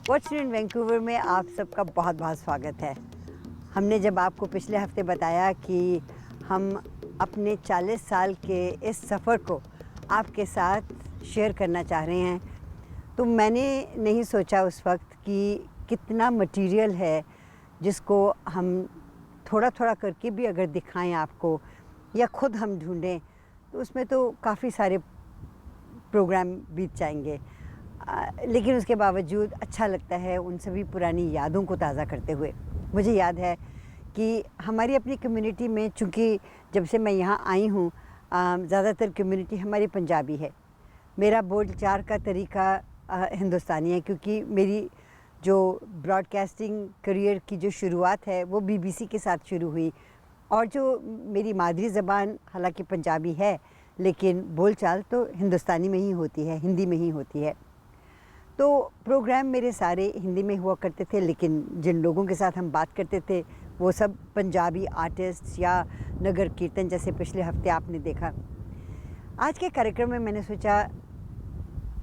What's in Vancouver में आप सबका बहुत बहुत स्वागत है। हमने जब आपको पिछले हफ्ते बताया कि हम अपने 40 साल के इस सफ़र को आपके साथ शेयर करना चाह रहे हैं, तो मैंने नहीं सोचा उस वक्त कि कितना मटेरियल है जिसको हम थोड़ा थोड़ा करके भी अगर दिखाएं आपको या ख़ुद हम ढूंढें तो उसमें तो काफ़ी सारे प्रोग्राम बीत जाएंगे। लेकिन उसके बावजूद अच्छा लगता है उन सभी पुरानी यादों को ताज़ा करते हुए। मुझे याद है कि हमारी अपनी कम्युनिटी में, चूँकि जब से मैं यहाँ आई हूँ, ज़्यादातर कम्युनिटी हमारी पंजाबी है। मेरा बोलचाल का तरीका हिंदुस्तानी है, क्योंकि मेरी जो ब्रॉडकास्टिंग करियर की जो शुरुआत है वो बीबीसी के साथ शुरू हुई, और जो मेरी मादरी ज़बान हालांकि पंजाबी है लेकिन बोलचाल तो हिंदुस्तानी में ही होती है, हिंदी में ही होती है। तो प्रोग्राम मेरे सारे हिंदी में हुआ करते थे, लेकिन जिन लोगों के साथ हम बात करते थे वो सब पंजाबी आर्टिस्ट या नगर कीर्तन, जैसे पिछले हफ्ते आपने देखा। आज के कार्यक्रम में मैंने सोचा,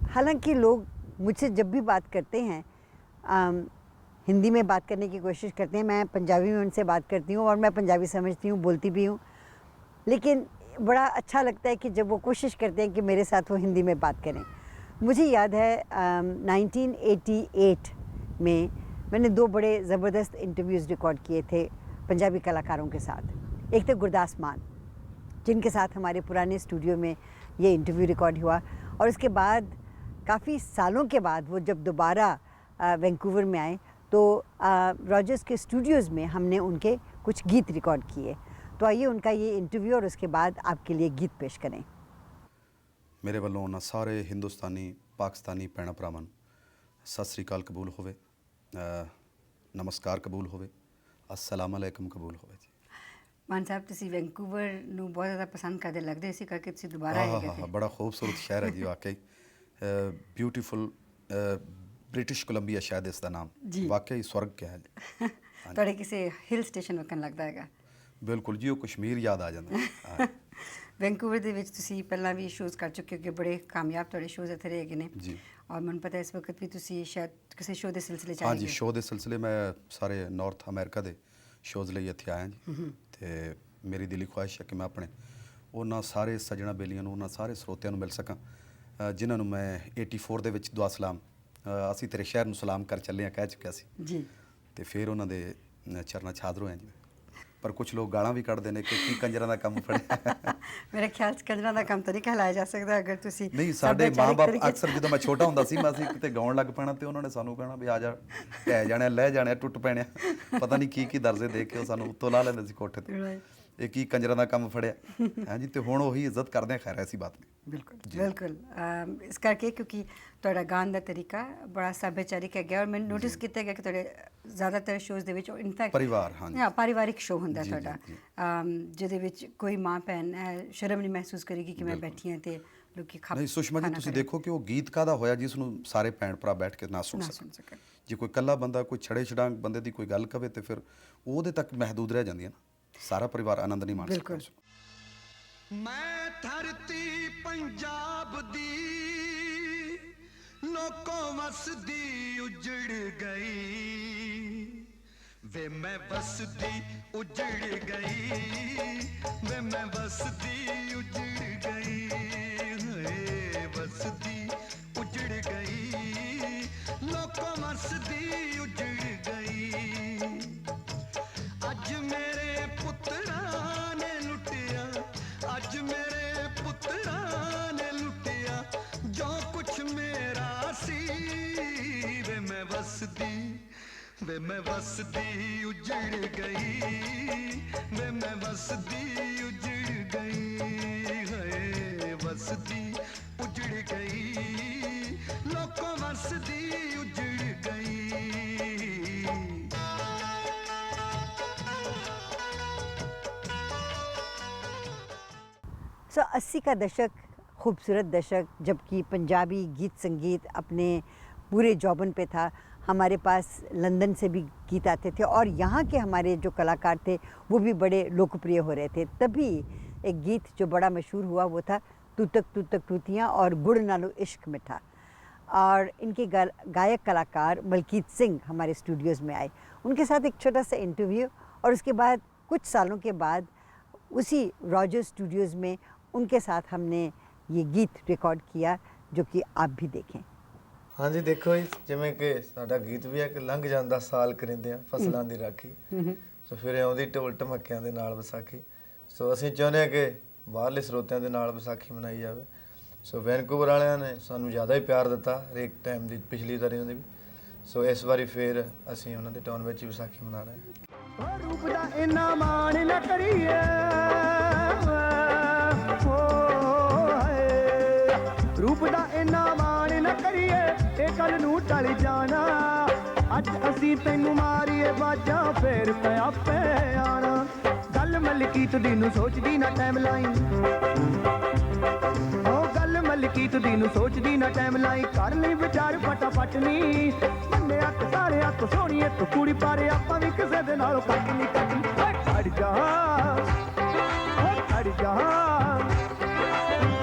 हालांकि लोग मुझसे जब भी बात करते हैं हिंदी में बात करने की कोशिश करते हैं, मैं पंजाबी में उनसे बात करती हूँ और मैं पंजाबी समझती हूँ, बोलती भी हूँ, लेकिन बड़ा अच्छा लगता है कि जब वो कोशिश करते हैं कि मेरे साथ वो हिंदी में बात करें। मुझे याद है 1988 में मैंने 2 बड़े ज़बरदस्त इंटरव्यूज़ रिकॉर्ड किए थे पंजाबी कलाकारों के साथ। एक थे गुरदास मान, जिनके साथ हमारे पुराने स्टूडियो में ये इंटरव्यू रिकॉर्ड हुआ, और उसके बाद काफ़ी सालों के बाद वो जब दोबारा वैंकूवर में आए तो रॉजर्स के स्टूडियोज़ में हमने उनके कुछ गीत रिकॉर्ड किए। तो आइए उनका ये इंटरव्यू और उसके बाद आपके लिए गीत पेश करें। मेरे वालों ना सारे हिंदुस्तानी पाकिस्तानी भैन भरावां सत श्री अकाल कबूल होवे, नमस्कार कबूल होवे, अस्सलाम अलैकुम कबूल होवे जी। मान साहब, तुसी वैंकूवर नूं बहुत ज़्यादा पसंद करते लगदे, इसी करके तुसी दोबारा आए गए थे। बड़ा खूबसूरत शहर है जी, वाकई ब्यूटीफुल। ब्रिटिश कोलंबिया शायद इसका नाम, वाकई स्वर्ग क्या है जी। ਤੁਹਾਡੇ ਕਿਸੇ ਹਿਲ ਸਟੇਸ਼ਨ ਵਕਨ ਲੱਗਦਾ ਹੈਗਾ। ਬਿਲਕੁਲ ਜੀ, ਉਹ ਕਸ਼ਮੀਰ ਯਾਦ ਆ ਜਾਂਦਾ। ਵੈਂਕੂਵਰ ਦੇ ਵਿੱਚ ਤੁਸੀਂ ਪਹਿਲਾਂ ਵੀ ਸ਼ੋਜ਼ ਕਰ ਚੁੱਕੇ ਹੋ, ਕਿ ਬੜੇ ਕਾਮਯਾਬ ਤੁਹਾਡੇ ਸ਼ੋਜ਼ ਇੱਥੇ ਰਹੇ ਨੇ ਜੀ। ਔਰ ਮੈਨੂੰ ਪਤਾ ਇਸ ਵਕਤ ਵੀ ਤੁਸੀਂ ਸ਼ਾਇਦ ਕਿਸੇ ਸ਼ੋਅ ਦੇ ਸਿਲਸਿਲੇ ਚ ਆਏ ਹੋ। ਹਾਂਜੀ, ਸ਼ੋਅ ਦੇ ਸਿਲਸਿਲੇ ਮੈਂ ਸਾਰੇ ਨਾਰਥ ਅਮਰੀਕਾ ਦੇ ਸ਼ੋਜ਼ ਲਈ ਇੱਥੇ ਆਇਆ ਜੀ, ਤੇ ਮੇਰੀ ਦਿਲੀ ਖੁਆਇਸ਼ ਹੈ ਕਿ ਮੈਂ ਆਪਣੇ ਉਹਨਾਂ ਸਾਰੇ ਸੱਜਣਾ ਬੇਲੀਆਂ ਨੂੰ, ਉਹਨਾਂ ਸਾਰੇ ਸਰੋਤਿਆਂ ਨੂੰ ਮਿਲ ਸਕਾਂ ਜਿਨ੍ਹਾਂ ਨੂੰ ਮੈਂ 84 ਦੇ ਵਿੱਚ ਦੁਆ ਸਲਾਮ ਅਸੀਂ ਤੇਰੇ ਸ਼ਹਿਰ ਨੂੰ ਸਲਾਮ ਕਰ ਚੱਲੇ ਹਾਂ ਕਹਿ ਚੁੱਕਿਆ ਸੀ ਜੀ, ਤੇ ਫਿਰ ਉਹਨਾਂ ਦੇ ਚਰਨਾਂ 'ਚ ਹਾਜ਼ਰ ਹੋਏ ਜੀ। ਪਰ ਕੁਝ ਲੋਕ ਗਾਲਾਂ ਵੀ ਕੱਢਦੇ ਨੇ ਕਿ ਕੀ ਕੰਜਰਾਂ ਦਾ ਕੰਮ ਫੜਿਆ। ਮੇਰੇ ਖਿਆਲ 'ਚ ਕੰਜਰਾਂ ਦਾ ਕੰਮ ਤਾਂ ਨਹੀਂ ਕਹਿਲਾਇਆ ਜਾ ਸਕਦਾ ਅਗਰ ਤੁਸੀਂ ਨਹੀਂ। ਸਾਡੇ ਮਾਂ-ਬਾਪ ਅਕਸਰ ਜਦੋਂ ਮੈਂ ਛੋਟਾ ਹੁੰਦਾ ਸੀ, ਮੈਂ ਅਸੀਂ ਕਿਤੇ ਗਾਉਣ ਲੱਗ ਪੈਣਾ ਤੇ ਉਹਨਾਂ ਨੇ ਸਾਨੂੰ ਕਹਿਣਾ ਵੀ ਆ ਜਾ, ਢਹਿ ਜਾਣਿਆ, ਲੈ ਜਾਣਿਆ, ਟੁੱਟ ਪੈਣਿਆ, ਪਤਾ ਨਹੀਂ ਕੀ ਕੀ ਦਰਜੇ ਦੇ ਕੇ ਉਹ ਸਾਨੂੰ ਉੱਤੋਂ ਲਾ ਲੈਂਦੇ ਸੀ ਕੋਠੇ ਤੇ। ਇਹ ਕੀ ਕੰਜਰਾਂ ਦਾ ਕੰਮ ਫੜਿਆ ਹੈ ਜੀ। ਤੇ ਹੁਣ ਉਹੀ ਇੱਜ਼ਤ ਕਰਦੇ ਆ, ਖੈਰ ਐਸੀ ਬਾਤ ਨਹੀਂ। ਬਿਲਕੁਲ ਬਿਲਕੁਲ। ਇਸ ਕਰਕੇ ਕਿਉਂਕਿ ਤੁਹਾਡਾ ਗਾਉਣ ਦਾ ਤਰੀਕਾ ਬੜਾ ਸੱਭਿਆਚਾਰਿਕ ਹੈਗਾ, ਔਰ ਮੈਨੂੰ ਨੋਟਿਸ ਕੀਤਾ ਗਿਆ ਕਿ ਤੁਹਾਡੇ ਜ਼ਿਆਦਾਤਰ ਸ਼ੋਜ਼ ਦੇ ਵਿੱਚ ਇਨਫੈਕਟ ਪਰਿਵਾਰ, ਹਾਂਜੀ, ਪਰਿਵਾਰਿਕ ਸ਼ੋਅ ਹੁੰਦਾ ਤੁਹਾਡਾ, ਜਿਹਦੇ ਵਿੱਚ ਕੋਈ ਮਾਂ ਭੈਣ ਸ਼ਰਮ ਨਹੀਂ ਮਹਿਸੂਸ ਕਰੇਗੀ ਕਿ ਮੈਂ ਬੈਠੀ ਹਾਂ ਤੇ ਲੋਕੀ ਖਾ ਨਹੀਂ। ਸੁਸ਼ਮਾ ਜੀ, ਤੁਸੀਂ ਦੇਖੋ ਕਿ ਉਹ ਗੀਤ ਕਾਹਦਾ ਹੋਇਆ ਜਿਸ ਨੂੰ ਸਾਰੇ ਭੈਣ ਭਰਾ ਬੈਠ ਕੇ ਨਾ ਸੁਣ ਸਕਣ। ਜੇ ਕੋਈ ਇਕੱਲਾ ਬੰਦਾ, ਕੋਈ ਛੜੇ ਛਡਾਂਗ ਬੰਦੇ ਦੀ ਕੋਈ ਗੱਲ ਕਵੇ ਤੇ ਫਿਰ ਉਹਦੇ ਤੱਕ ਮਹਿਦੂਦ ਰਹਿ ਜਾਂਦੀਆਂ ਨਾ, ਸਾਰਾ ਪਰਿਵਾਰ ਆਨੰਦ ਨਹੀਂ ਮਾਣ ਸਕਦਾ। ਮੈਂ ਧਰਤੀ ਪੰਜਾਬ ਦੀ ਲੋਕੋਂ ਵਸਦੀ ਉਜੜ ਗਈ ਵੇ, ਮੈਂ ਵਸਦੀ ਉਜੜ ਗਈ ਵੇ, ਮੈਂ ਵਸਦੀ ਉਜੜ ਗਈ, ਹੋਏ ਵਸਦੀ ਉਜੜ ਗਈ, ਲੋਕੋਂ ਵਸਦੀ ਉਜੜ ਗਈ। ਅੱਜ ਮੇਰੇ ਪੁੱਤਰਾਂ ਨੇ ਲੁੱਟਿਆ, ਅੱਜ ਮੇਰੇ ਪੁੱਤਰਾਂ ਨੇ ਲੁੱਟਿਆ ਜੋ ਕੁਛ ਮੇਰਾ ਸੀ ਵੇ, ਮੈਂ ਵਸਦੀ ਵੇ, ਮੈਂ ਵਸਦੀ ਉਜੜ ਗਈ ਵੇ, ਮੈਂ ਵਸਦੀ ਉਜੜ ਗਈ, ਹੋਏ ਵਸਦੀ ਉਜੜ ਗਈ, ਲੋਕੋਂ ਵਸਦੀ ਉਜੜ ਗਈ। सो 80 का दशक, खूबसूरत दशक, जबकि पंजाबी गीत संगीत अपने पूरे जौबन पे था। हमारे पास लंदन से भी गीत आते थे और यहाँ के हमारे जो कलाकार थे वो भी बड़े लोकप्रिय हो रहे थे। तभी एक गीत जो बड़ा मशहूर हुआ वो था तू तक तूतियाँ और गुड़ नालो इश्क मिठा। और इनके गायक कलाकार मलकीत सिंह हमारे स्टूडियोज़ में आए। उनके साथ एक छोटा सा इंटरव्यू और उसके बाद कुछ सालों के बाद उसी रॉजर स्टूडियोज़ में उनके साथ हमने ये गीत रिकॉर्ड किया, जो कि आप भी देखें। हाँ जी, देखो जी, जिमें कि साडा गीत भी है कि लंघ ਜਾਂਦਾ ਸਾਲ ਕਰਿੰਦਿਆਂ ਫਸਲਾਂ ਦੀ ਰਾਖੀ, ਸੋ ਫਿਰ ਆਉਂਦੀ ਢੋਲ ਢਮੱਕਿਆਂ ਦੇ ਨਾਲ ਵਿਸਾਖੀ। ਸੋ ਅਸੀਂ ਚਾਹੁੰਦੇ ਹਾਂ ਕਿ ਬਾਹਰਲੇ ਸਰੋਤਿਆਂ ਦੇ ਨਾਲ ਵਿਸਾਖੀ ਮਨਾਈ ਜਾਵੇ। ਸੋ ਵੈਨਕੂਵਰ ਵਾਲਿਆਂ ਨੇ ਸਾਨੂੰ ਜ਼ਿਆਦਾ ਹੀ ਪਿਆਰ ਦਿੱਤਾ ਹਰੇਕ ਟਾਈਮ ਦੀ, ਪਿਛਲੀ ਵਾਰੀ ਦੀ ਵੀ। ਸੋ ਇਸ ਵਾਰੀ ਫਿਰ ਅਸੀਂ ਉਹਨਾਂ ਦੇ ਟਾਊਨ ਵਿੱਚ ਹੀ ਵਿਸਾਖੀ ਮਨਾ ਰਹੇ ਹਾਂ। ਰੂਪ ਦਾ ਇੰਨਾ ਮਾਣ ਨਾ ਕਰੀਏ, ਰੂਪ ਦਾ ਇੰਨਾ ਮਾਣ ਨਾ ਕਰੀਏ, ਇਹ ਕੱਲ ਨੂੰ ਟਲ ਜਾਣਾ। ਅੱਜ ਅਸੀਂ ਤੈਨੂੰ ਮਾਰੀਏ ਬਾਜਾਂ, ਫੇਰ ਪਿਆ ਪੈ ਆਣਾ। ਗੱਲ ਮਲਕੀਤ ਦੀ ਨੂੰ ਸੋਚਦੀ ਨਾ ਟਾਈਮ ਲਾਈ, ਉਹ ਗੱਲ ਮਲਕੀਤ ਦੀ ਨੂੰ ਸੋਚਦੀ ਨਾ ਟਾਈਮ ਲਾਈ। ਕਰ ਲਈ ਵਿਚਾਰ ਫਟਾਫਟ ਨੀ, ਬੰਨੇ ਹੱਥ ਸਾਰੇ ਹੱਥ ਸੋਹਣੀ ਇੱਕ ਕੁੜੀ ਪਾਰੇ, ਆਪਾਂ ਵੀ ਕਿਸੇ ਦੇ ਨਾਲੋਂ ਕੱਟ ਨਹੀਂ ਕੱਟਣੀ। ਖੜ ਜਾ ਖੜ ਜਾ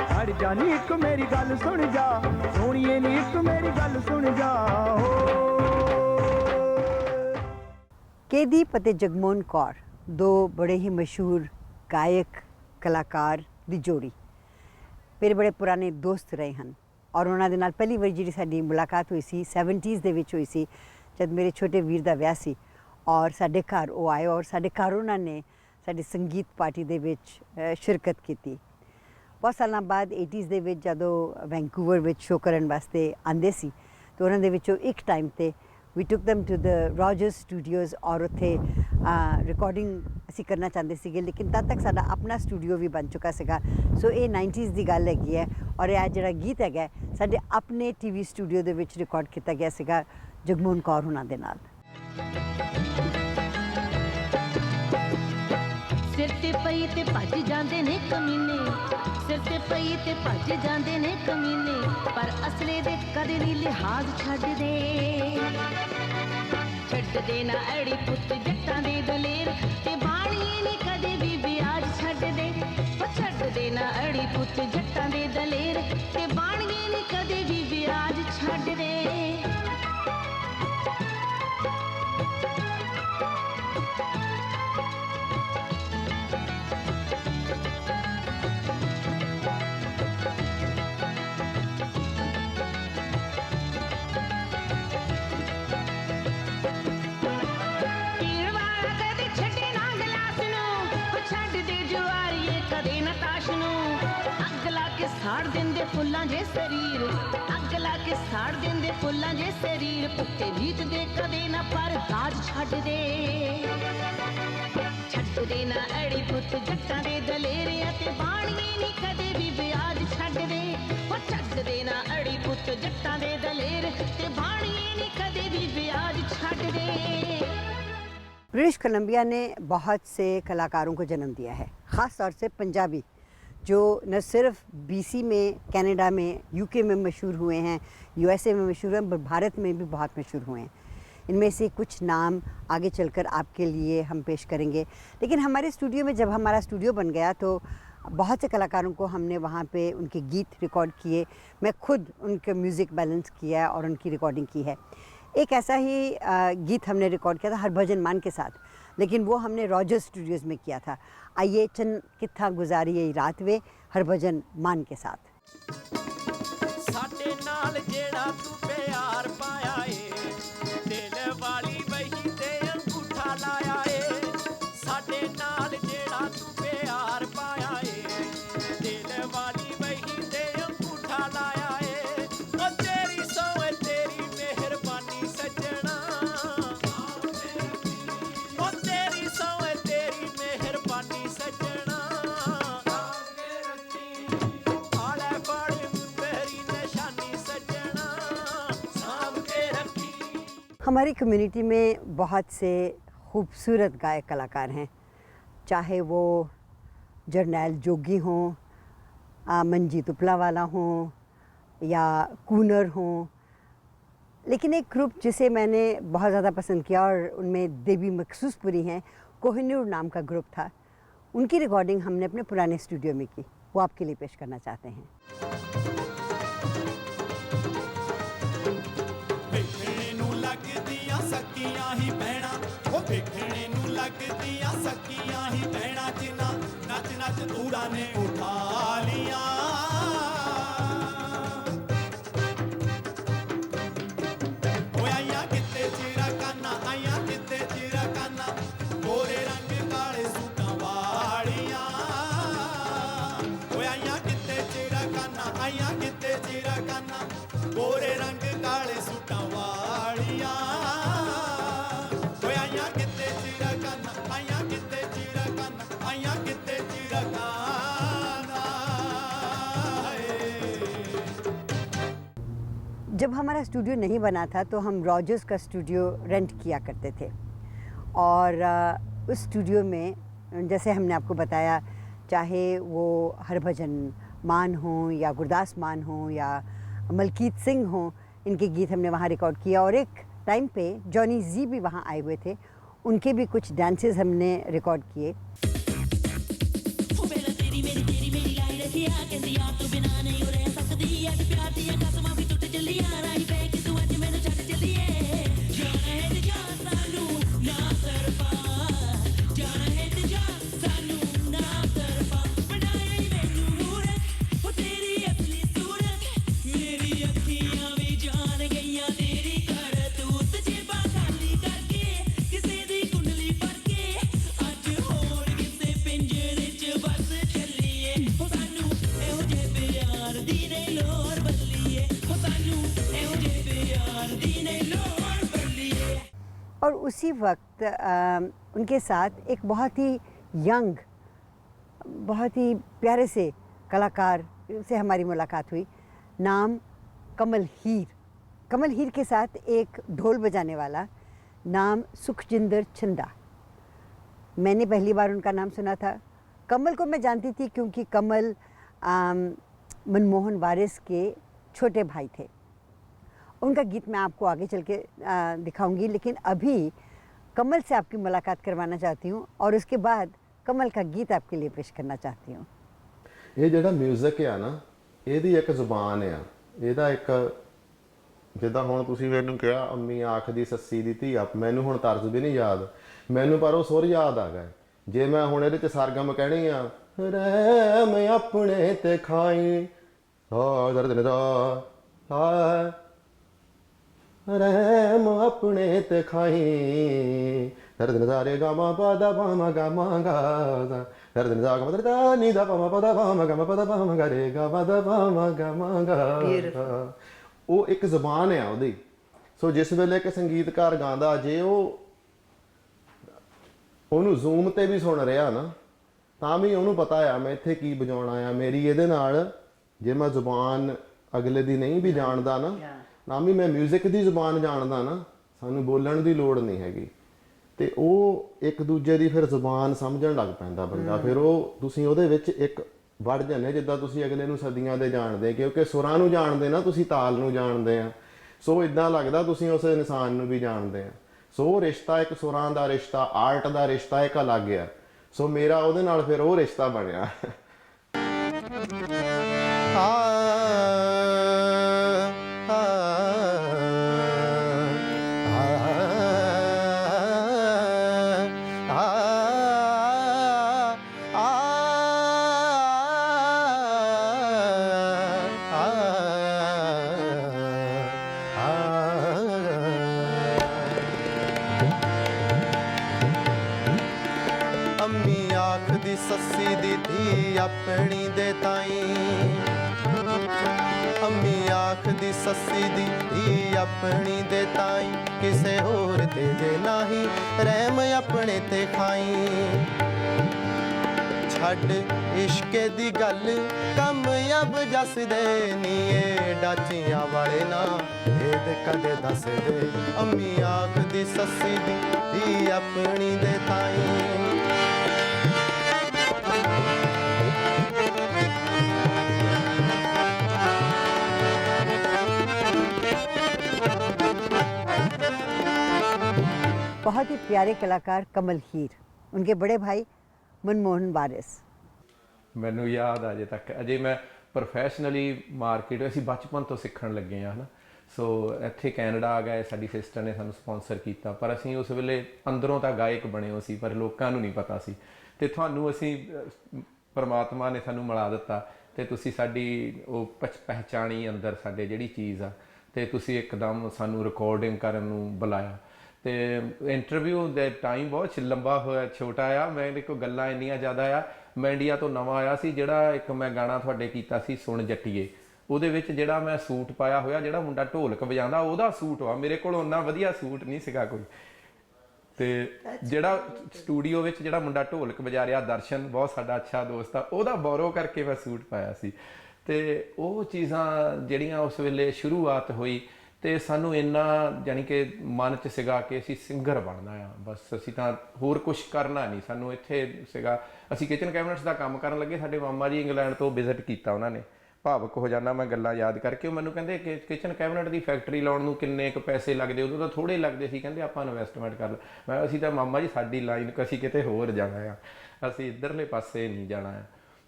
ਖੜ ਜਾ ਨੀ, ਇੱਕ ਮੇਰੀ ਗੱਲ ਸੁਣ ਜਾ ਸੋਹਣੀਏ ਨੀ, ਇੱਕ ਮੇਰੀ ਗੱਲ ਸੁਣ ਜਾ। केदीप ਅਤੇ ਜਗਮੋਹਨ ਕੌਰ ਦੋ ਬੜੇ ਹੀ ਮਸ਼ਹੂਰ ਗਾਇਕ ਕਲਾਕਾਰ ਦੀ ਜੋੜੀ ਮੇਰੇ ਬੜੇ ਪੁਰਾਣੇ ਦੋਸਤ ਰਹੇ ਹਨ ਔਰ ਉਹਨਾਂ ਦੇ ਨਾਲ ਪਹਿਲੀ ਵਾਰੀ ਜਿਹੜੀ ਸਾਡੀ ਮੁਲਾਕਾਤ ਹੋਈ ਸੀ 70s ਦੇ ਵਿੱਚ ਹੋਈ ਸੀ, ਜਦ ਮੇਰੇ ਛੋਟੇ ਵੀਰ ਦਾ ਵਿਆਹ ਸੀ ਔਰ ਸਾਡੇ ਘਰ ਉਹ ਆਏ ਔਰ ਸਾਡੇ ਘਰ ਉਹਨਾਂ ਨੇ ਸਾਡੀ ਸੰਗੀਤ ਪਾਰਟੀ ਦੇ ਵਿੱਚ ਸ਼ਿਰਕਤ ਕੀਤੀ। ਬਹੁਤ ਸਾਲਾਂ ਬਾਅਦ 80s ਦੇ ਵਿੱਚ ਜਦੋਂ ਵੈਂਕੂਵਰ ਵਿੱਚ ਸ਼ੋਅ ਕਰਨ ਵਾਸਤੇ ਆਉਂਦੇ ਸੀ ਤਾਂ ਉਹਨਾਂ ਦੇ ਵਿੱਚੋਂ ਇੱਕ ਟਾਈਮ 'ਤੇ we took them to the Rogers Studios और उत्थे रिकॉर्डिंग असी करना चाहते सीगे, लेकिन तद तक साडा अपना स्टूडियो भी बन चुका सीगा। सो ये 90s की गल हैगी है और यह जिहड़ा गीत है साडे अपने टीवी स्टूडियो दे विच रिकॉर्ड किया गया सीगा जगमोहन कौर हुणां दे नाल। सिर ते पई ते भज जांदे ने कमीने, सिर ते पई ते भज जांदे ने कमीने, पर असले दे कदे नी लिहाज छड्ड दे। छड्ड दे ना अड़ी पुत जट्टां दे दलेर, ते बाणीए नी कदे भी ब्याज छड्ड दे। छड्ड दे ना अड़ी पुत जट्टां दे दलेर, ते बाणीए नी कदे भी ब्याज छड्ड दे। साड़ देंदे फुल्लां जे शरीर, अग ला के साड़ देंदे फुल्लां जे शरीर, पुत्ते रीत दे कदे ना पर राज छड्ड दे। छड्ड दे ना अड़ी पुत जट्टां दे दलेर, ते बाणीए नी कदे भी ब्याज छड्ड दे। ओ छड्ड दे ना अड़ी पुत जट्टां दे दलेर, ते बाणीए नी कदे भी ब्याज छड्ड दे। ब्रिटिश कोलंबिया ने बहुत से कलाकारों को जन्म दिया है, ख़ास तौर से पंजाबी, जो न सिर्फ BC में, कनाडा में, UK में मशहूर हुए हैं, USA में मशहूर हैं, पर भारत में भी बहुत मशहूर हुए हैं। इनमें से कुछ नाम आगे चलकर आपके लिए हम पेश करेंगे। लेकिन हमारे स्टूडियो में जब हमारा स्टूडियो बन गया तो बहुत से कलाकारों को हमने वहाँ पे उनके गीत रिकॉर्ड किए। मैं खुद उनके म्यूज़िक बैलेंस किया और उनकी रिकॉर्डिंग की है। एक ऐसा ही गीत हमने रिकॉर्ड किया था हरभजन मान के साथ, लेकिन वो हमने रॉजर स्टूडियोज़ में किया था। आइए चन कित्था गुजारी ये रात वे हरभजन मान के साथ। साडे नाल जेड़ा तू प्यार पाया ए, दिल वाली बही ते अंगूठा लाया ए। साडे नाल जेड़ा तू प्यार पाया ए, दिल वाली बही ते अंगूठा लाया ए। ओ तेरी सोए तेरी मेहरबानी सजना, ओ तेरी सोए तेरी मेहरबानी सजना। हमारी कम्युनिटी में बहुत से खूबसूरत गायक कलाकार हैं, चाहे वो जरनैल जोगी हों, मंजीत उपलावाला हों या कूनर हों। लेकिन एक ग्रुप जिसे मैंने बहुत ज़्यादा पसंद किया और उनमें देवी मखसूसपुरी हैं, कोहिनूर नाम का ग्रुप था। उनकी रिकॉर्डिंग हमने अपने पुराने स्टूडियो में की, वो आपके लिए पेश करना चाहते हैं। ਵੇਖਣੇ ਨੂੰ ਲੱਗਦੀਆਂ ਸਕੀਆਂ ਹੀ ਭੈਣਾਂ ਜਿਨ੍ਹਾਂ ਨੱਚ ਨੱਚ ਧੂੜਾਂ ਨੇ ਉਠਾ ਲੀਆਂ ਓਏ ਆਈਆਂ ਕਿਤੇ ਚਿਰਾ ਕਾਨਾ ਆਈਆਂ ਕਿਤੇ ਚਿਰਾ ਕਾਨਾ ਗੋਰੇ ਰੰਗ ਕਾਲੇ ਸੂਟਾਂ ਵਾਲੀਆਂ ਓਏ ਆਈਆਂ ਕਿਤੇ ਚਿਰਾ ਕਾਨਾ ਆਈਆਂ ਕਿਤੇ ਚਿਰਾ ਕਾਨਾ ਗੋਰੇ ਰੰਗ ਕਾਲੇ ਸੂਟਾਂ ਵਾਲੀਆਂ ਓਏ ਆਈਆਂ ਕਿਤੇ ਚਿਰਾ ਕਾਨਾ ਆਈਆਂ ਕਿਤੇ ਚਿਰਾ ਕਾਨਾ ਆਈਆਂ ਕਿਤੇ ਚਿਰਾ ਕਾਨਾ जब हमारा स्टूडियो नहीं बना था तो हम रॉजर्स का स्टूडियो रेंट किया करते थे और उस स्टूडियो में जैसे हमने आपको बताया चाहे वो हरभजन मान हो या गुरदास मान हो या मलकीत सिंह हो इनके गीत हमने वहाँ रिकॉर्ड किया और एक टाइम पे जॉनी जी भी वहाँ आए हुए थे उनके भी कुछ डांसेस हमने रिकॉर्ड किए और उसी वक्त उनके साथ एक बहुत ही यंग बहुत ही प्यारे से कलाकार से हमारी मुलाकात हुई नाम कमल हीर। कमल हीर के साथ एक ढोल बजाने वाला नाम सुखजिंदर छिंदा। मैंने पहली बार उनका नाम सुना था। कमल को मैं जानती थी क्योंकि कमल मनमोहन वारिस के छोटे भाई थे। उनका गीत मैं आपको आगे चल के दिखाऊंगी, लेकिन अभी कमल से आपकी मुलाकात करवाना चाहती हूँ और उसके बाद कमल का गीत आपके लिए पेश करना चाहती हूँ। ਇਹ ਜਿਹੜਾ 뮤직 ਆ ਨਾ ਇਹਦੀ ਇੱਕ ਜ਼ੁਬਾਨ ਆ, ਇਹਦਾ ਇੱਕ ਜਿੱਦਾਂ ਹੁਣ ਤੁਸੀਂ ਮੈਨੂੰ ਕਿਹਾ ਅੰਮੀ ਆਖਦੀ ਸੱਸੀ ਦੀ ਧੀ ਆਪ, ਮੈਨੂੰ ਹੁਣ ਤਰਜ਼ ਵੀ ਨਹੀਂ ਯਾਦ ਮੈਨੂੰ, ਪਰ ਉਹ ਸੁਰ ਯਾਦ ਆ ਗਏ। ਜੇ ਮੈਂ ਹੁਣ ਇਹਦੇ ਚ ਸਰਗਮ ਕਹਿਣੀ ਆ ਰਹਿ ਮੈਂ ਆਪਣੇ ਤੇ ਖਾਈ ਆ ਦਰਦ ਦਾ ਆ ਰਹਿਮ ਆਪਣੇ ਤੇ ਖਾਈ ਦਰਦ ਨਜ਼ਾਰੇ ਗਾਮਾ ਪਾਦਾ ਪਾਮਾ ਗਾਮਾ ਗਾ ਦਰਦ ਨਜ਼ਾ ਗਾਮਾ ਦਰਦਾ ਨੀ ਦਾ ਪਾਮਾ ਪਾਦਾ ਪਾਮਾ ਗਾਮਾ ਪਾਦਾ ਪਾਮਾ ਗਾ ਰੇ ਗਾਮਾ ਦਾ ਪਾਮਾ ਗਾਮਾ ਗਾ। ਉਹ ਇੱਕ ਜ਼ੁਬਾਨ ਆ ਉਹਦੀ। ਸੋ ਜਿਸ ਵੇਲੇ ਇੱਕ ਸੰਗੀਤਕਾਰ ਗਾਉਂਦਾ ਜੇ ਉਹ ਉਹਨੂੰ ਜ਼ੂਮ ਤੇ ਵੀ ਸੁਣ ਰਿਹਾ ਨਾ ਤਾਂ ਵੀ ਉਹਨੂੰ ਪਤਾ ਆ ਮੈਂ ਇੱਥੇ ਕੀ ਵਜਾਉਣਾ ਆ। ਮੇਰੀ ਇਹਦੇ ਨਾਲ ਜੇ ਮੈਂ ਜ਼ੁਬਾਨ ਅਗਲੇ ਦੀ ਨਹੀਂ ਵੀ ਜਾਣਦਾ ਨਾ ਵੀ ਮੈਂ 뮤직 ਦੀ ਜ਼ੁਬਾਨ ਜਾਣਦਾ ਨਾ, ਸਾਨੂੰ ਬੋਲਣ ਦੀ ਲੋੜ ਨਹੀਂ ਹੈਗੀ। ਤੇ ਉਹ ਇੱਕ ਦੂਜੇ ਦੀ ਫਿਰ ਜ਼ੁਬਾਨ ਸਮਝਣ ਲੱਗ ਪੈਂਦਾ ਬੰਦਾ। ਫਿਰ ਉਹ ਤੁਸੀਂ ਉਹਦੇ ਵਿੱਚ ਇੱਕ ਵੜ ਜਾਂਦੇ ਜਿੱਦਾਂ ਤੁਸੀਂ ਅਗਲੇ ਨੂੰ ਸਦੀਆਂ ਦੇ ਜਾਣਦੇ, ਕਿਉਂਕਿ ਸੁਰਾਂ ਨੂੰ ਜਾਣਦੇ ਨਾ ਤੁਸੀਂ, ਤਾਲ ਨੂੰ ਜਾਣਦੇ ਆ। ਸੋ ਇਦਾਂ ਲੱਗਦਾ ਤੁਸੀਂ ਉਸ ਇਨਸਾਨ ਨੂੰ ਵੀ ਜਾਣਦੇ ਆ। ਸੋ ਰਿਸ਼ਤਾ ਇੱਕ ਸੁਰਾਂ ਦਾ ਰਿਸ਼ਤਾ, ਆਰਟ ਦਾ ਰਿਸ਼ਤਾ ਇੱਕ ਅਲੱਗ ਆ। ਸੋ ਮੇਰਾ ਉਹਦੇ ਨਾਲ ਫਿਰ ਉਹ ਰਿਸ਼ਤਾ ਬਣਿਆ। ਅੰਮੀ ਆਖਦੀ ਸੱਸੀ ਦੀ ਧੀ ਆਪਣੀ ਦੇ ਤਾਈ, ਅੰਮੀ ਆਖਦੀ ਸੱਸੀ ਦੀ ਧੀ ਆਪਣੀ ਦੇ ਤਾਈ, ਕਿਸੇ ਹੋਰ ਤੇ ਜੇ ਨਹੀਂ ਰਹਿਮ ਆਪਣੇ ਤੇ ਖਾਈ। ਛੱਡ ਇਸ਼ਕੇ ਦੀ ਗੱਲ ਕਾਮਯਾਬ ਜੱਸਦੇ ਨੀ ਏ ਡਾਚੀਆਂ ਵਾਲੇ ਨਾ ਇਹ ਕਦੇ ਦੱਸਦੇ। ਅੰਮੀ ਆਖਦੀ ਸੱਸੀ ਦੀ ਧੀ ਆਪਣੀ ਦੇ ਤਾਈ। बहुत ही प्यारे कलाकार कमल हीर, उनके बड़े भाई मनमोहन वारिस। ਮੈਨੂੰ ਯਾਦ ਆ ਜੇ ਤੱਕ ਅਜੇ ਮੈਂ ਪ੍ਰੋਫੈਸ਼ਨਲੀ ਮਾਰਕੀਟ ਅਸੀਂ ਬਚਪਨ ਤੋਂ ਸਿੱਖਣ ਲੱਗੇ ਆ ਹਨਾ। ਸੋ ਇੱਥੇ ਕੈਨੇਡਾ ਆ ਗਏ, ਸਾਡੀ ਸਿਸਟਰ ਨੇ ਸਾਨੂੰ ਸਪਾਂਸਰ ਕੀਤਾ, ਪਰ ਅਸੀਂ ਉਸ ਵੇਲੇ ਅੰਦਰੋਂ ਤਾਂ ਗਾਇਕ ਬਣੇ ਹੋ ਸੀ, ਪਰ ਲੋਕਾਂ ਨੂੰ ਨਹੀਂ ਪਤਾ ਸੀ। ਤੇ ਤੁਹਾਨੂੰ ਅਸੀਂ ਪਰਮਾਤਮਾ ਨੇ ਸਾਨੂੰ ਮਿਲਾ ਦਿੱਤਾ ਤੇ ਤੁਸੀਂ ਸਾਡੀ ਉਹ ਪਹਿਚਾਣੀ ਅੰਦਰ ਸਾਡੇ ਜਿਹੜੀ ਚੀਜ਼ ਆ, ਤੇ ਤੁਸੀਂ ਇੱਕਦਮ ਸਾਨੂੰ ਰਿਕਾਰਡਿੰਗ ਕਰਨ ਨੂੰ ਬੁਲਾਇਆ। ਤੇ ਇੰਟਰਵਿਊ ਦੇ ਟਾਈਮ ਬਹੁਤ ਲੰਬਾ ਹੋਇਆ, ਛੋਟਾ ਆ, ਮੇਰੇ ਕੋਲ ਗੱਲਾਂ ਇੰਨੀਆਂ ਜ਼ਿਆਦਾ ਆ। ਮੈਂ ਇੰਡੀਆ ਤੋਂ ਨਵਾਂ ਆਇਆ ਸੀ, ਜਿਹੜਾ ਇੱਕ ਮੈਂ ਗਾਣਾ ਤੁਹਾਡੇ ਕੀਤਾ ਸੀ ਸੁਣ ਜੱਟੀਏ, ਉਹਦੇ ਵਿੱਚ ਜਿਹੜਾ ਮੈਂ ਸੂਟ ਪਾਇਆ ਹੋਇਆ, ਜਿਹੜਾ ਮੁੰਡਾ ਢੋਲਕ ਵਜਾਉਂਦਾ ਉਹਦਾ ਸੂਟ ਆ, ਮੇਰੇ ਕੋਲ ਓਨਾ ਵਧੀਆ ਸੂਟ ਨਹੀਂ ਸੀਗਾ ਕੋਈ। ਤੇ ਜਿਹੜਾ ਸਟੂਡੀਓ ਵਿੱਚ ਜਿਹੜਾ ਮੁੰਡਾ ਢੋਲਕ ਵਜਾ ਰਿਹਾ ਦਰਸ਼ਨ, ਬਹੁਤ ਸਾਡਾ ਅੱਛਾ ਦੋਸਤ ਆ, ਉਹਦਾ ਬੋਰੋ ਕਰਕੇ ਮੈਂ ਸੂਟ ਪਾਇਆ ਸੀ। ਤੇ ਉਹ ਚੀਜ਼ਾਂ ਜਿਹੜੀਆਂ ਉਸ ਵੇਲੇ ਸ਼ੁਰੂਆਤ ਹੋਈ, ਤੇ ਸਾਨੂੰ ਇੰਨਾ ਜਾਣੀ ਕਿ ਮਨ 'ਚ ਸੀਗਾ ਕਿ ਅਸੀਂ ਸਿੰਗਰ ਬਣਨਾ ਆ, ਬਸ ਅਸੀਂ ਤਾਂ ਹੋਰ ਕੁਛ ਕਰਨਾ ਨਹੀਂ। ਸਾਨੂੰ ਇੱਥੇ ਸੀਗਾ, ਅਸੀਂ ਕਿਚਨ ਕੈਬਨਿਟਸ ਦਾ ਕੰਮ ਕਰਨ ਲੱਗੇ, ਸਾਡੇ ਮਾਮਾ ਜੀ ਇੰਗਲੈਂਡ ਤੋਂ ਵਿਜ਼ਿਟ ਕੀਤਾ ਉਹਨਾਂ ਨੇ। ਭਾਵਕ ਹੋ ਜਾਂਦਾ ਮੈਂ ਗੱਲਾਂ ਯਾਦ ਕਰਕੇ। ਉਹ ਮੈਨੂੰ ਕਹਿੰਦੇ ਕਿ ਕਿਚਨ ਕੈਬਨਿਟ ਦੀ ਫੈਕਟਰੀ ਲਾਉਣ ਨੂੰ ਕਿੰਨੇ ਕੁ ਪੈਸੇ ਲੱਗਦੇ, ਉਦੋਂ ਤਾਂ ਥੋੜ੍ਹੇ ਲੱਗਦੇ ਸੀ, ਕਹਿੰਦੇ ਆਪਾਂ ਇਨਵੈਸਟਮੈਂਟ ਕਰ ਲਓ। ਮੈਂ ਅਸੀਂ ਤਾਂ ਮਾਮਾ ਜੀ ਸਾਡੀ ਲਾਈਨ ਅਸੀਂ ਕਿਤੇ ਹੋਰ ਜਾਣਾ ਆ, ਅਸੀਂ ਇੱਧਰਲੇ ਪਾਸੇ ਨਹੀਂ ਜਾਣਾ ਆ।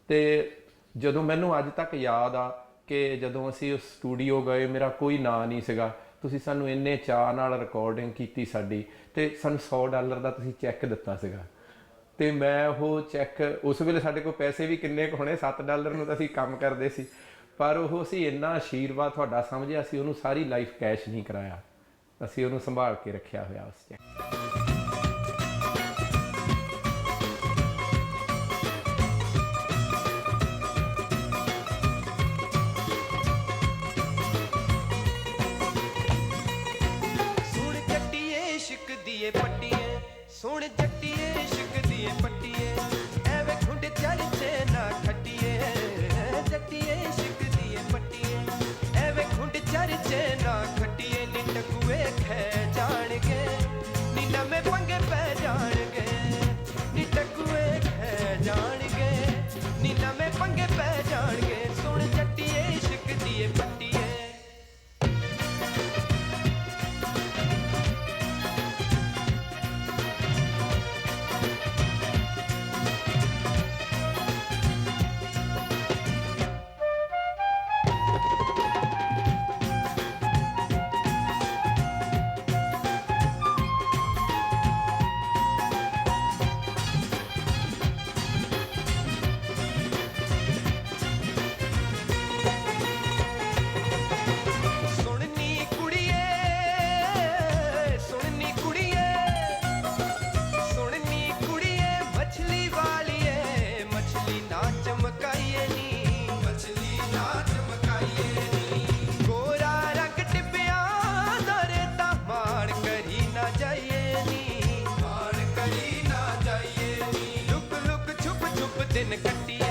ਤੇ ਜਦੋਂ ਮੈਨੂੰ ਅੱਜ ਤੱਕ ਯਾਦ ਆ ਕਿ ਜਦੋਂ ਅਸੀਂ ਉਸ ਸਟੂਡੀਓ ਗਏ, ਮੇਰਾ ਕੋਈ ਨਾਂ ਨਹੀਂ ਸੀਗਾ, ਤੁਸੀਂ ਸਾਨੂੰ ਇੰਨੇ ਚਾਅ ਨਾਲ ਰਿਕਾਰਡਿੰਗ ਕੀਤੀ ਸਾਡੀ, ਤੇ ਸਾਨੂੰ $100 ਦਾ ਤੁਸੀਂ ਚੈੱਕ ਦਿੱਤਾ ਸੀਗਾ। ਤੇ ਮੈਂ ਉਹ ਚੈੱਕ, ਉਸ ਵੇਲੇ ਸਾਡੇ ਕੋਲ ਪੈਸੇ ਵੀ ਕਿੰਨੇ ਕੁ ਹੋਣੇ, $7 ਨੂੰ ਤਾਂ ਅਸੀਂ ਕੰਮ ਕਰਦੇ ਸੀ, ਪਰ ਉਹ ਅਸੀਂ ਇੰਨਾ ਆਸ਼ੀਰਵਾਦ ਤੁਹਾਡਾ ਸਮਝਿਆ, ਅਸੀਂ ਉਹਨੂੰ ਸਾਰੀ ਲਾਈਫ ਕੈਸ਼ ਨਹੀਂ ਕਰਾਇਆ, ਅਸੀਂ ਉਹਨੂੰ ਸੰਭਾਲ ਕੇ ਰੱਖਿਆ ਹੋਇਆ ਉਸ ਚੈੱਕ। ਸੁਣ ਜੱਟੀਏ ਇਸ਼ਕ ਦੀਏ ਪੱਟੀਏ, ਐਵੇਂ ਖੁੰਡ ਚਰਚੇ ਨਾ ਖੱਟੀਏ। ਜੱਟੀਏ ਇਸ਼ਕ ਦੀਏ ਪੱਟੀਏ, ਐਵੇਂ ਖੁੰਡ ਚਰਚੇ ਨਾ ਖੱਟੀਏ। ਨੀ ਟਕੂਏ ਖੈ ਜਾਣਗੇ, ਨੀ ਨਵੇਂ ਪੰਗੇ ਪੈ ਜਾਣਗੇ। ਨੀ ਟਕੂਏ ਖੈ ਜਾਣਗੇ, ਨੀ ਨਵੇਂ ਪੰਗੇ ਪੈ ਜਾਣਗੇ। ਸੁਣ ਜੱਟੀਏ ਇਸ਼ਕ ਦੀਏ ਪੱਟੀਏ। दिन कट्टिए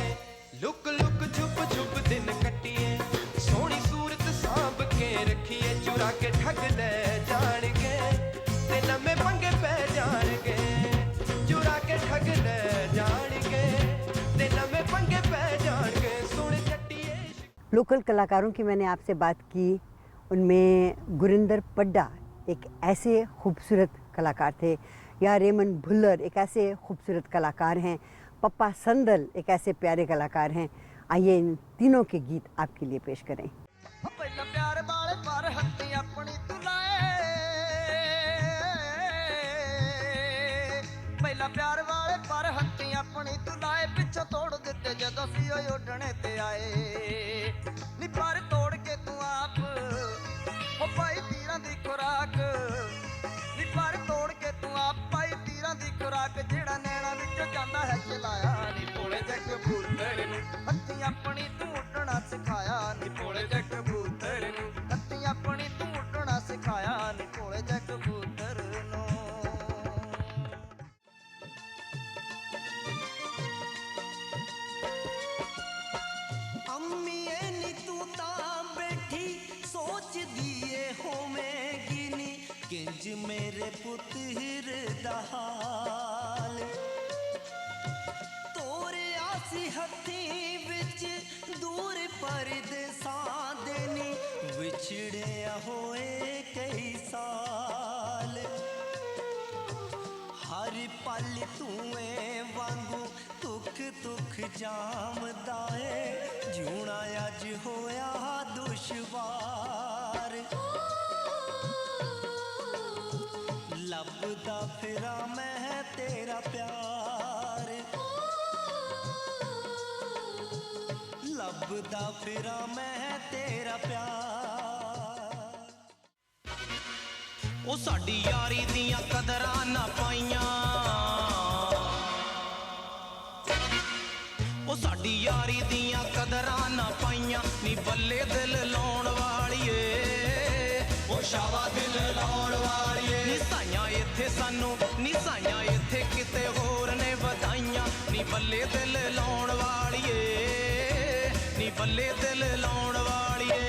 लुक लुक छुप छुप दिन कट्टिए। सोहनी सूरत सांभ के रखिए, चुरा के ठग ले जाणगे ते नवे पंगे पै जाणगे। चुरा के ठग ले जाणगे ते नवे पंगे पै जाणगे। सुन जट्टिए। लोकल कलाकारों की मैंने आपसे बात की, उनमें गुरिंदर पड्डा एक ऐसे खूबसूरत कलाकार थे, या रेमन भुल्लर एक ऐसे खूबसूरत कलाकार हैं, पप्पा संदल एक ऐसे प्यारे कलाकार हैं। आइए इन तीनों के गीत आपके लिए पेश करें। पहला प्यार वाले पर हत्ती अपनी तुलाए, पहला प्यार वाले पर हत्ती अपनी तुलाए। पिछो तोड़ दिते जदों सी उड़ने ते आए। नी पर तोड़ के तू आप ओ पाई तीरां दी खुराक। नी पर तोड़ के तू आप पाई तीरां दी खुराक। जेड़ा नैना विचों जांदा है चलाया। नी भोले जे कबूतर नूं हत्ती अपनी तू उड़ना सिखाया। नी भोले जे कबूतर नूं हत्ती अपनी तू उड़ना सिखाया। नी भोले जे कबूतर नूं। अम्मीए नी तू तां बैठी सोच दिए होवेगी नी, किंज मेरे पुत्र दा हाल। तोरे आसी हत्थी विच दूर परदेसां दे नी, विछड़िया होए कई साल। हर पल तूए वांगू तुख तुख जामदा है। जूना अज होया दुश्वार। ਲੱਭਦਾ ਫਿਰਾਂ ਮੈਂ ਤੇਰਾ ਪਿਆਰ ਲੱਭਦਾ ਫਿਰਾਂ ਮੈਂ ਤੇਰਾ ਪਿਆਰ ਉਹ ਸਾਡੀ ਯਾਰੀ ਦੀਆਂ ਕਦਰਾਂ ਨਾ ਪਾਈਆਂ ਉਹ ਸਾਡੀ ਯਾਰੀ ਦੀਆਂ ਕਦਰਾਂ ਨਾ ਪਾਈਆਂ ਨੀ ਬੱਲੇ ਦਿਲ ਲਾਉਣ ਵਾਲੀਏ ਉਹ ਸ਼ਾਵਾ ਦਿਲ ਲਾਉਣ ਵਾਲੀਏ ਨੀ ਸਾਈਆਂ ਇੱਥੇ ਸਾਨੂੰ ਨੀ ਸਾਈਆਂ ਇੱਥੇ ਕਿਤੇ ਹੋਰ ਨੇ ਵਧਾਈਆਂ ਨੀ ਬੱਲੇ ਦਿਲ ਲਾਉਣ ਵਾਲੀਏ ਨੀ ਬੱਲੇ ਦਿਲ ਲਾਉਣ ਵਾਲੀਏ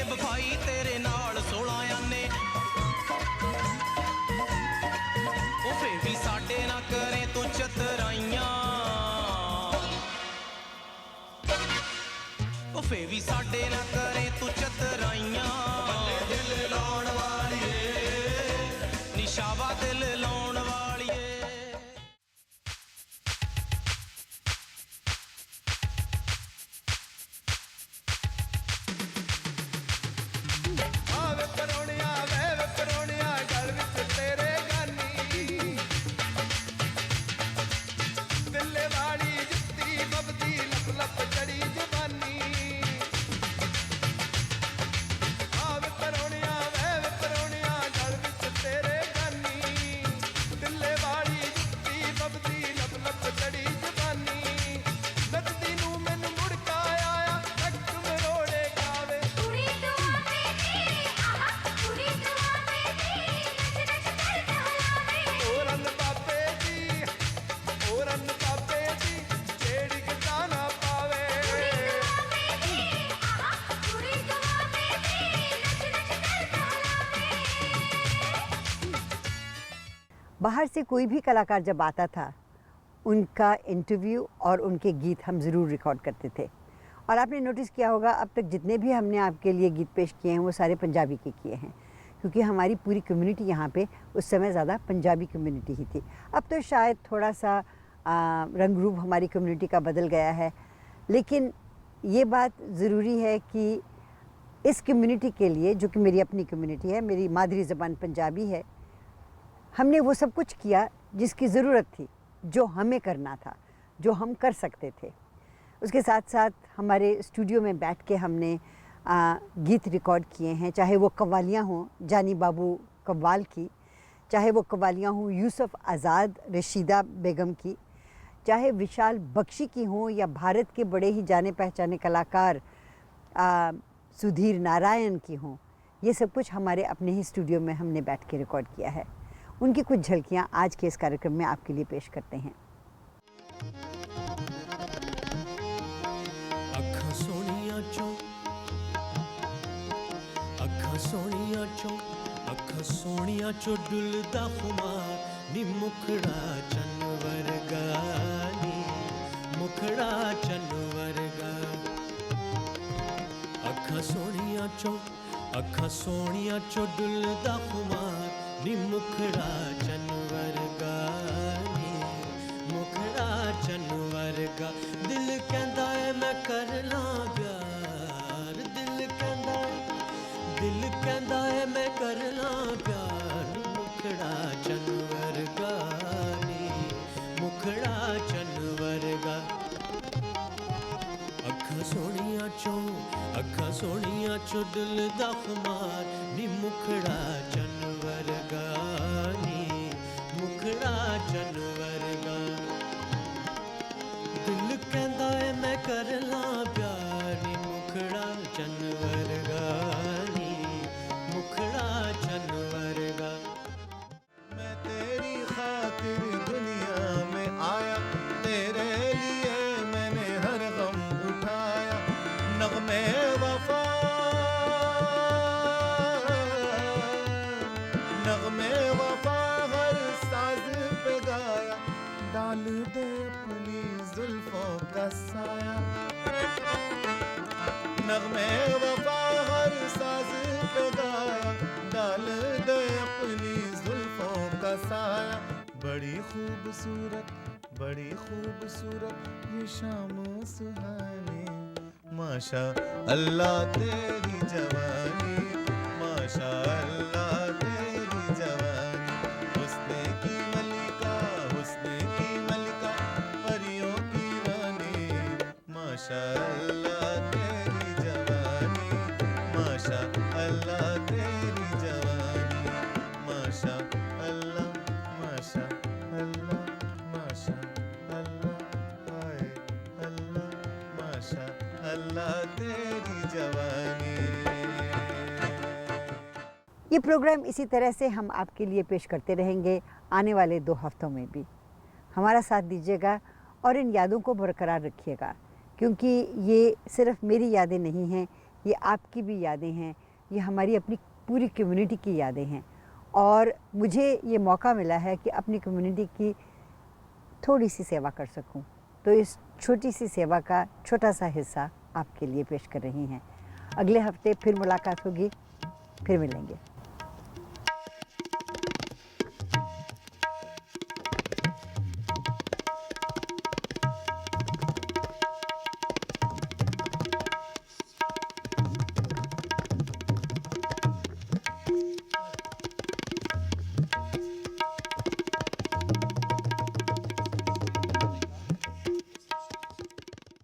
ਬਫਾਈ ਤੇਰੇ ਨਾਲ 16 ਆਨੇ ਉਹ ਫੇਰ ਵੀ ਸਾਡੇ ਨਾ ਕਰੇ ਤੂੰ ਚਤਰਾਈਆਂ ਉਹ ਫੇਰ ਵੀ ਸਾਡੇ ਨਾ ਕਰੇ ਤੂੰ ਚਤਰਾਈਆਂ ਬੱਲੇ ਦਿਲ ਲਾਉਣ ਵਾਲੀਏ ਨਿਸ਼ਾਵਾ ਦਿਲ ਲਾਉਣ ਵਾਲੀਏ बाहर से कोई भी कलाकार जब आता था उनका इंटरव्यू और उनके गीत हम ज़रूर रिकॉर्ड करते थे और आपने नोटिस किया होगा अब तक जितने भी हमने आपके लिए गीत पेश किए हैं वो सारे पंजाबी के किए हैं क्योंकि हमारी पूरी कम्युनिटी यहाँ पे उस समय ज़्यादा पंजाबी कम्युनिटी ही थी। अब तो शायद थोड़ा सा रंग रूप हमारी कम्युनिटी का बदल गया है, लेकिन ये बात ज़रूरी है कि इस कम्युनिटी के लिए, जो कि मेरी अपनी कम्युनिटी है, मेरी मादरी ज़बान पंजाबी है, हमने वो सब कुछ किया जिसकी ज़रूरत थी, जो हमें करना था, जो हम कर सकते थे। उसके साथ साथ हमारे स्टूडियो में बैठ के हमने गीत रिकॉर्ड किए हैं, चाहे वो कव्वालियाँ हों जानी बाबू कव्वाल की, चाहे वो कव्वालियाँ हों यूसुफ आज़ाद रशीदा बेगम की, चाहे विशाल बख्शी की हों या भारत के बड़े ही जाने पहचाने कलाकार सुधीर नारायण की हों। ये सब कुछ हमारे अपने ही स्टूडियो में हमने बैठ के रिकॉर्ड किया है। उनकी कुछ झलकियाँ आज के इस कार्यक्रम में आपके लिए पेश करते हैं। अखां सोनिया चो अखां सोनिया चो डुलदा खुमार नी मुखड़ा चन वर्गा नी मुखड़ा चन वर्गा अखां सोनिया चो डुलदा खुमार नी मुखड़ा चन वर्गा नी मुखड़ा चन वर्गा दिल कहंदा है मैं कर लां प्यार दिल कहंदा है मैं कर लां प्यार नी मुखड़ा चन वर्गा नी मुखड़ा चन वर्गा अखां सोनिया चो दिल दा खुमार नी मुखड़ा चन वर्गा नी मुखड़ा चन वर्गा दिल कहंदा है मैं कर लां प्यार नी मुखड़ा चन वर्गा नी मुखड़ा चन वर्गा मैं तेरी खातिर दुनिया में आया तेरे लिए मैंने हर गम उठाया नगमे वफा हर साज पे गाया डाल दे अपनी जुल्फों का साया नगमे वफा हर साज पे गाया, डाल दे अपनी जुल्फों का साया। बड़ी खूबसूरत ये शाम सुहानी, माशा अल्लाह तेरी जवानी, माशा अल्लाह तेरी जवानी। हुस्ने की मलिका परियों की रानी, माशा अल्लाह तेरी जवानी, माशा अल्लाह तेरी जवानी, माशा अल्लाह, माशा अल्लाह, माशा अल्लाह, हाय अल्लाह, माशा अल्लाह तेरी जवानी। ये प्रोग्राम इसी तरह से हम आपके लिए पेश करते रहेंगे आने वाले 2 हफ्तों में भी। हमारा साथ दीजिएगा और इन यादों को बरकरार रखिएगा, क्योंकि ये सिर्फ मेरी यादें नहीं हैं, ये आपकी भी यादें हैं, ये हमारी अपनी पूरी कम्युनिटी की यादें हैं। और मुझे ये मौका मिला है कि अपनी कम्युनिटी की थोड़ी सी सेवा कर सकूं, तो इस छोटी सी सेवा का छोटा सा हिस्सा आपके लिए पेश कर रही हैं। अगले हफ्ते फिर मुलाकात होगी, फिर मिलेंगे।